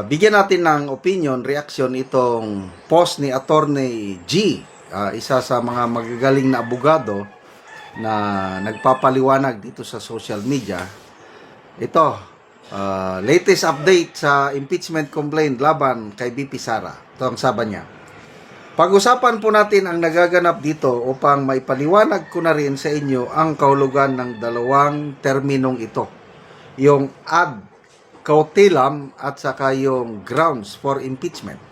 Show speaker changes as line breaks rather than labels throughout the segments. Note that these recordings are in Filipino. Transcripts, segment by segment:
Bigyan natin ng opinion, reaction itong post ni Attorney G, isa sa mga magagaling na abogado na nagpapaliwanag dito sa social media. Ito, latest update sa impeachment complaint laban kay BP Sara. Ito ang sabi niya. Pag-usapan po natin ang nagaganap dito upang maipaliwanag ko na rin sa inyo ang kahulugan ng dalawang terminong ito. Yung ad cautelam at saka yung grounds for impeachment.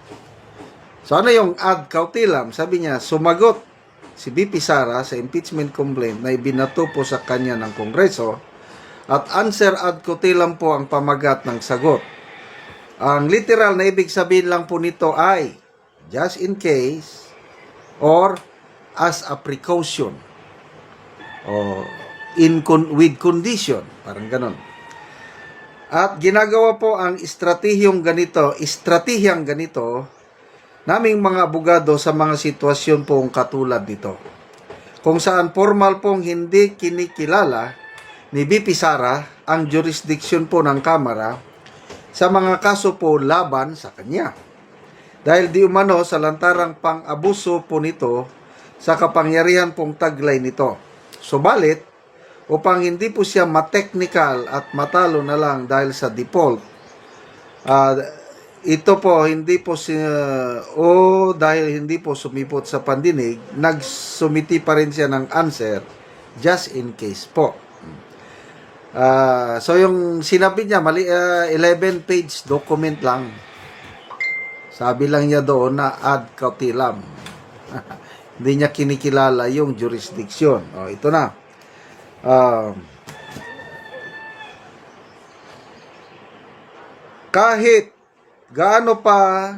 So ano yung ad cautelam? Sabi niya, sumagot si BP Sara sa impeachment complaint na ibinato po sa kanya ng Kongreso at answer ad cautelam po ang pamagat ng sagot. Ang literal na ibig sabihin lang po nito ay just in case or as a precaution o with condition, parang ganon. At ginagawa po ang estratehiyang ganito naming mga abogado sa mga sitwasyon pong katulad nito. Kung saan formal pong hindi kinikilala ni BP Sara ang jurisdiction po ng Kamara sa mga kaso po laban sa kanya. Dahil di umano sa lantarang pang-abuso po nito sa kapangyarihan pong taglay nito. Subalit, upang hindi po siya ma-technical at matalo na lang dahil sa default, ito po hindi po dahil hindi po sumipot sa pandinig, nagsumiti pa rin siya ng answer just in case po. So yung sinabi niya, 11-page document lang. Sabi lang niya doon na ad cautelam. Hindi niya kinikilala yung jurisdiction. Ito na. Kahit gaano pa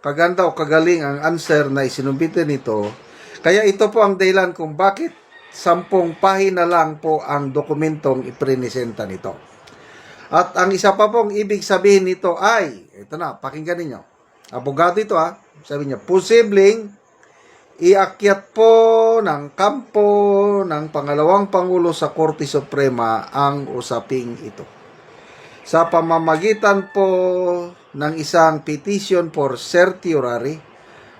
kaganda o kagaling ang answer na isinumbitin nito, kaya ito po ang dahilan kung bakit 10 pahina lang po ang dokumentong ipresenta nito. At ang isa pa pong ibig sabihin nito ay, ito na, pakinggan ninyo. Abogado ito sabi niya, posibleng iakyat po ng kampo ng pangalawang Pangulo sa Korte Suprema ang usaping ito. Sa pamamagitan po ng isang petition for certiorari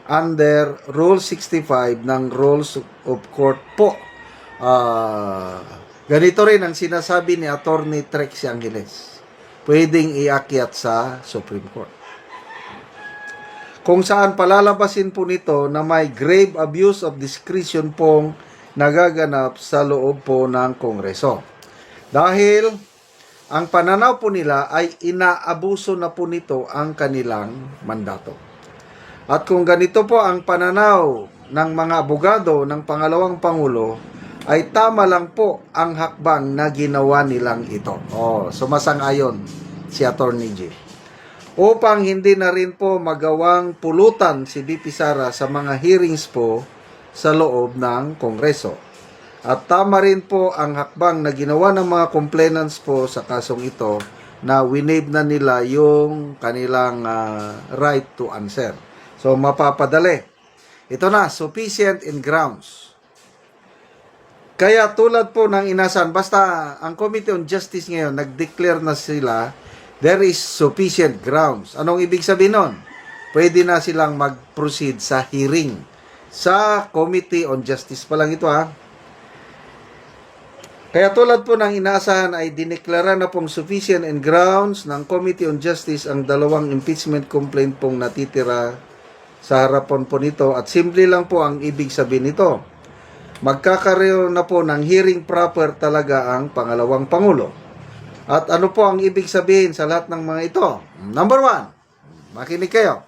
under Rule 65 ng Rules of Court po. Ganito rin ang sinasabi ni Attorney Trexie Angeles. Pwedeng iakyat sa Supreme Court. Kung saan palalabasin po nito na may grave abuse of discretion pong nagaganap sa loob po ng Kongreso. Dahil ang pananaw po nila ay inaabuso na po nito ang kanilang mandato. At kung ganito po ang pananaw ng mga abogado ng pangalawang Pangulo, ay tama lang po ang hakbang na ginawa nilang ito. Sumasang-ayon si Attorney G. Upang hindi na rin po magawang pulutan si BP Sara sa mga hearings po sa loob ng Kongreso. At tama rin po ang hakbang na ginawa ng mga complainants po sa kasong ito na winave na nila yung kanilang right to answer. So, mapapadali. Ito na, sufficient in grounds. Kaya tulad po ng inasan, basta ang Committee on Justice ngayon, nag-declare na sila, there is sufficient grounds. Anong ibig sabihin nun? Pwede na silang mag-proceed sa hearing sa Committee on Justice pa lang ito Kaya tulad po ng inaasahan ay dineklara na pong sufficient and grounds ng Committee on Justice ang dalawang impeachment complaint pong natitira sa harapan po nito at simple lang po ang ibig sabihin nito. Magkakaroon na po ng hearing proper talaga ang pangalawang Pangulo. At ano po ang ibig sabihin sa lahat ng mga ito? Number 1, makinig kayo.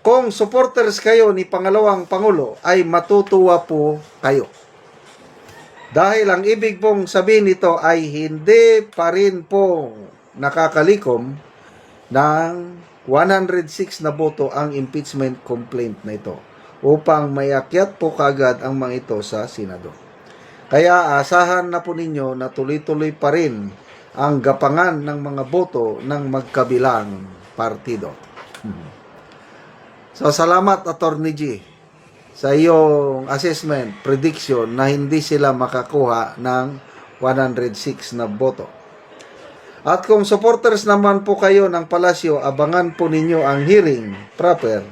Kung supporters kayo ni pangalawang Pangulo ay matutuwa po kayo. Dahil ang ibig pong sabihin nito ay hindi pa rin po nakakalikom ng 106 na boto ang impeachment complaint na ito upang mayakyat po kagad ang mga ito sa Senado. Kaya asahan na po ninyo na tuloy-tuloy pa rin ang gapangan ng mga boto ng magkabilang partido. So, salamat Attorney G sa iyong assessment, prediction na hindi sila makakuha ng 106 na boto. At kung supporters naman po kayo ng palasyo, abangan po ninyo ang hearing proper.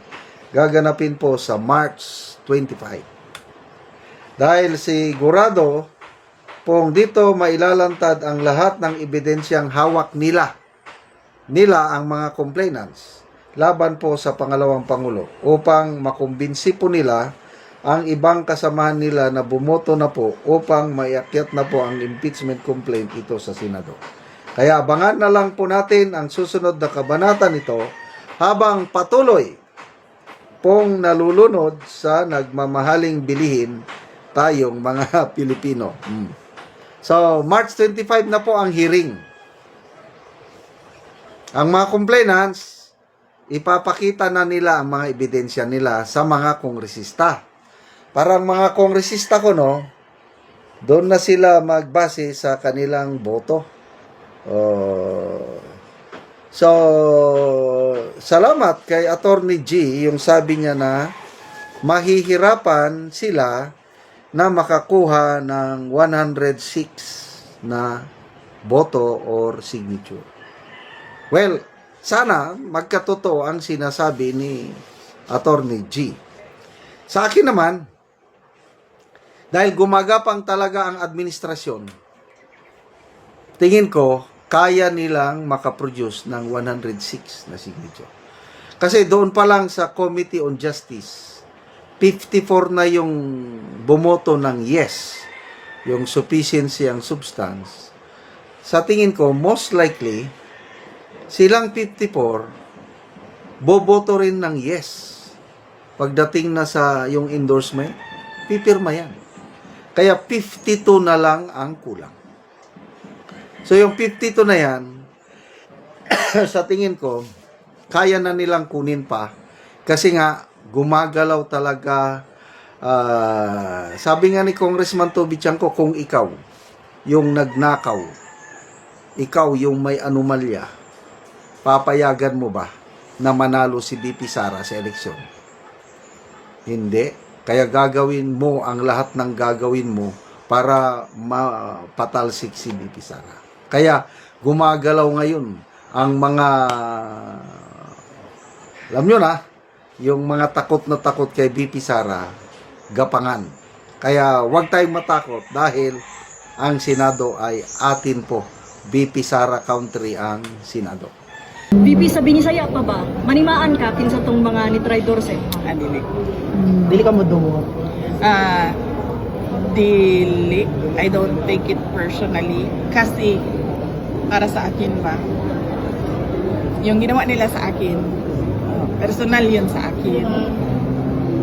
Gaganapin po sa March 25. Dahil sigurado pong dito mailalantad ang lahat ng ebidensyang hawak nila ang mga complainants laban po sa pangalawang Pangulo upang makumbinsi po nila ang ibang kasamahan nila na bumoto na po upang maiakyat na po ang impeachment complaint ito sa Senado. Kaya abangan na lang po natin ang susunod na kabanata nito habang patuloy pong nalulunod sa nagmamahaling bilihin tayong mga Pilipino. So, March 25 na po ang hearing. Ang mga complainants, ipapakita na nila ang mga ebidensya nila sa mga kongresista. Parang mga kongresista ko, no, doon na sila magbase sa kanilang boto. So, salamat kay Attorney G, yung sabi niya na mahihirapan sila na makakuha ng 106 na boto or signature. Well, sana magkatotoo ang sinasabi ni Attorney G. Sa akin naman, dahil gumagapang talaga ang administrasyon, tingin ko, kaya nilang makaproduce ng 106 na signature. Kasi doon pa lang sa Committee on Justice, 54 na yung bumoto ng yes, yung sufficiency ang substance. Sa tingin ko, most likely, silang 54, boboto rin ng yes. Pagdating na sa yung endorsement, pipirma yan. Kaya 52 na lang ang kulang. So yung 52 na yan, sa tingin ko, kaya na nilang kunin pa. Kasi nga, gumagalaw talaga. Sabi nga ni Congressman Toby Chanco, kung ikaw yung nagnakaw, ikaw yung may anomalya, papayagan mo ba na manalo si BP Sara sa eleksyon? Hindi. Kaya gagawin mo ang lahat ng gagawin mo para mapatalsik si BP Sara. Kaya gumagalaw ngayon ang mga, alam nyo na, yung mga takot na takot kay BP Sara, gapangan. Kaya huwag tayong matakot dahil ang Senado ay atin po. BP Sara Country ang Senado.
BP sabi ni saya pa ba? Manimaan ka kinsa tong mga ni Tridors eh.
Dili.
Dili ka mo dumo.
Dili. I don't take it personally. Kasi, para sa akin ba, yung ginawa nila sa akin, personal yun sa akin.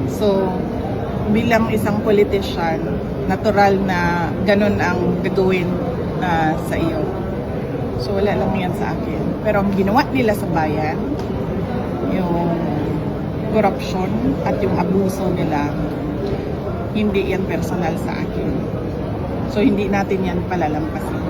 So, bilang isang politician, natural na ganun ang gagawin sa iyo. So, wala lang yan sa akin. Pero ang ginawa nila sa bayan, yung corruption at yung abuso nila, hindi yan personal sa akin. So, hindi natin yan palalampasin.